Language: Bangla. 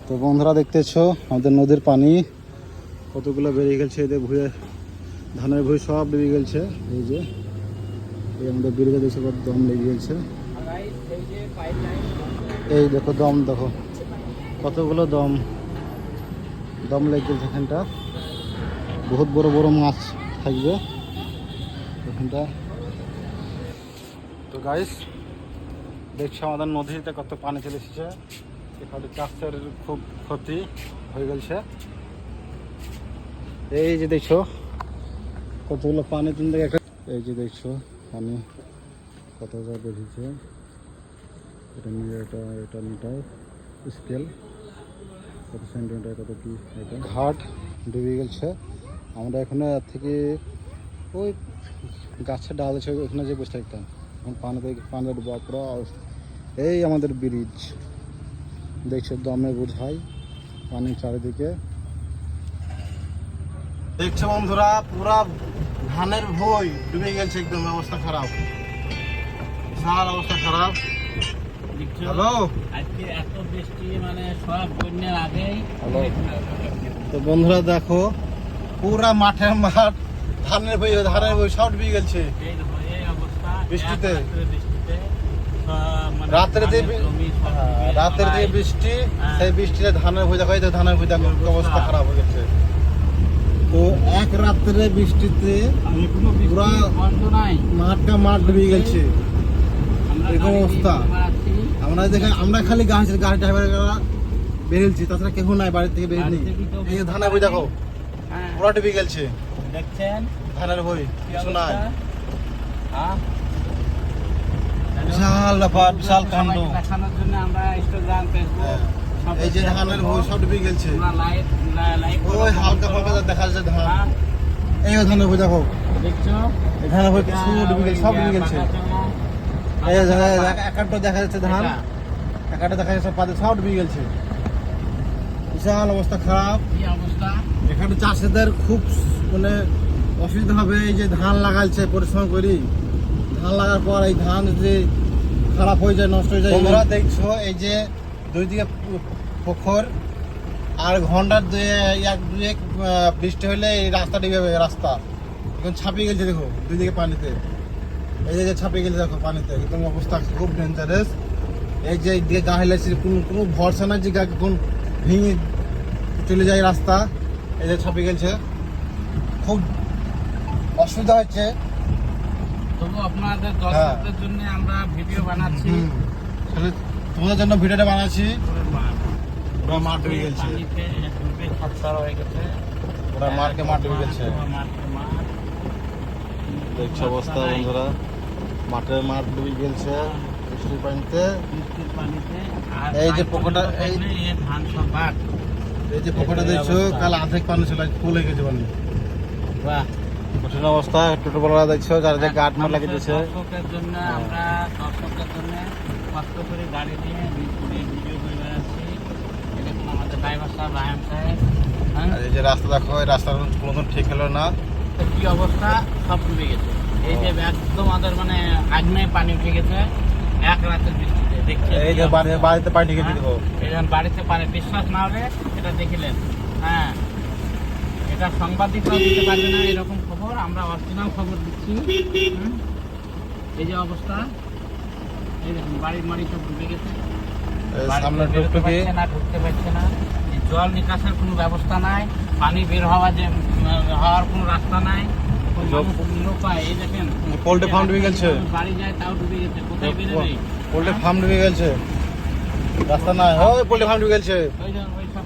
তো বন্ধুরা দেখতেছো আমাদের নদীর পানি কতগুলো বেরিয়ে গেছে, এদের ভুঁয়ে ধানের ভুঁই সব বেরিয়ে গেছে। এই যে এই আমাদের বেরিয়ে দেখছো কত দম লেগে গেছে। এই দেখো দম, দেখো কতগুলো দম দম লেগে গেছে। এখানটা বহুত বড় বড় মাছ থাকবে এখানটা। তো গাইস দেখছো আমাদের নদীতে কত পানি চলে এসেছে। এখানে চাষের খুব ক্ষতি হয়ে গেছে। এই যে দেখছো কতগুলো পানি তুমি একটা, এই যে দেখছো পানি কতটা বেরিয়েছে। এটা নিয়ে এটা মিটার স্কেল কত সেন্টিমিটার কত কি। এটা ঘাট ডুবে গেছে। আমরা এখানে থেকে ওই গাছের ডাল আছে ওখানে যে বসে থাকতাম, এখন পানি ডুবা পুরো অবস্থা। এই আমাদের ব্রিজ দেখছো দমে বোঝাই পানি চারিদিকে। দেখছো বন্ধুরা পুরা ধানের ভুঁই ডুবে গেছে, একদম অবস্থা খারাপ, বিশাল অবস্থা খারাপ। হ্যালো, আজকে এত বৃষ্টি মানে সব বন্যার আগেই। তো বন্ধুরা দেখো পুরা মাঠের মাঠ ধানের ভুঁই সব ডুবে গেছে এই অবস্থা বৃষ্টিতে। রাতের রাতের যে বৃষ্টি, সেই বৃষ্টিতে ধানের ভুঁই দেখো, এই তো ধানের ভুঁই দেখো অবস্থা খারাপ হয়ে গেছে। তো এক রাত্রে বৃষ্টিতে পুরা মাঠ ডুবে গেছে, এরকম অবস্থা। আমরা খালি গাড়ি ড্রাইভার বেরিয়েছি, তাছাড়া কেউ নাই বাড়ি থেকে বেরিয়ে। এই ধানের ভুঁই দেখো পুরা ডুবে গেছে, দেখছেন ধানের ভুঁই কিছু নাই। বিশাল ব্যাপার, বিশাল কাণ্ড। দেখানোর জন্য আমরা ইনস্টাগ্রাম, ফেসবুক এই যে ধানের ভুঁই সব ডুবে গেছে, ওই হালকা ফালকা দেখা যাচ্ছে ধান। এই ধানের ভুঁই দেখো, দেখছো এই ধানের ভুঁই কিছু ডুবে গেছে, সব ডুবে গেছে। এই একাটা দেখা যাচ্ছে ধান, একাটা দেখা যাচ্ছে পাতে সব ডুবে গেছে, বিশাল অবস্থা খারাপ। কি অবস্থা এখানে চাষিদের খুব মানে অসুবিধা হবে। এই যে ধান লাগাইছে পরিশ্রম করি, ধান লাগার পর এই ধান যে খারাপ হয়ে যায়, নষ্ট হয়ে যায়। তোমরা দেখছো এই যে দুই দিকে পুকুর, আর ঘন্টার এক বৃষ্টি হলে এই রাস্তা ডুবে যাবে। রাস্তা এখন ছাপিয়ে গেছে, দেখো দুই দিকে পানিতে। এই যে ছাপিয়ে গেছে দেখো পানিতে, একদম অবস্থা খুব ডেঞ্জারাস। এই যে দিকে গা হেলেছে, কোনো ভরসা নাই যে গা কোন ভেঙে চলে যায় রাস্তা। এই যে ছাপিয়ে গেছে, খুব অসুবিধা হচ্ছে। তবু আপনাদের দর্শকদের জন্য আমরা ভিডিও বানাচ্ছি, তোমাদের জন্য ভিডিওটা বানাচ্ছি। পুরো মাঠ ডুবে গেছে, পুরো মাঠকে মাঠ ডুবে গেছে। দেখছো অবস্থা বন্ধুরা, মাঠের মাঠ ডুবে গেছে বৃষ্টির পানিতে। এই যে পুকুরটা, ধান সব বাদ। এই যে পুকুরটা দেখছো কাল আধেক পানি ছিল, ফুল হয়ে গেছে পানি। বাহ, কঠিন অবস্থা। টোটো বলা দেখছো যার যে গাট মার লাগিয়ে দিয়েছে। দর্শকের জন্য আমরা দর্শকদের জন্য কষ্ট করে গাড়ি নিয়ে ভিডিও করে বেড়াচ্ছি। এরকম আমাদের ড্রাইভার সাহেব, রায়ন সাহেব। আর এই যে রাস্তা দেখো, এই রাস্তার কোনো ঠিক হলো না, কি অবস্থা, সব ডুবে গেছে। এই যে একদম আমাদের মানে আগ্নেয় পানি উঠে গেছে এক রাতের বৃষ্টিতে। দেখছেন এই যে বাড়িতে পানি ঢেকে দিতে হবে। এই যখন বাড়িতে পানি, বিশ্বাস না হলে এটা দেখিলেন। হ্যাঁ, এটা সাংবাদিকরা দিতে পারবে না এরকম খবর, আমরা অরিজিনাল খবর দিচ্ছি। এই যে অবস্থা, এই দেখুন বাড়ির মাড়ি সব ডুবে গেছে, সামনে ঢুকতে পারছে না। এই জল নিকাশের কোনো ব্যবস্থা নাই, পানি বের হওয়ার কোনো রাস্তা নাই। এই দেখেন পোল্ট্রি ফার্ম ডুবে গেছে, বাড়ি যায় তাও ডুবে গেছে, কোথায় বেরোবে? পোল্ট্রি ফার্ম ডুবে গেছে, রাস্তা নাই। ওই পোল্ট্রি ফার্ম ডুবে গেছে, ওই সব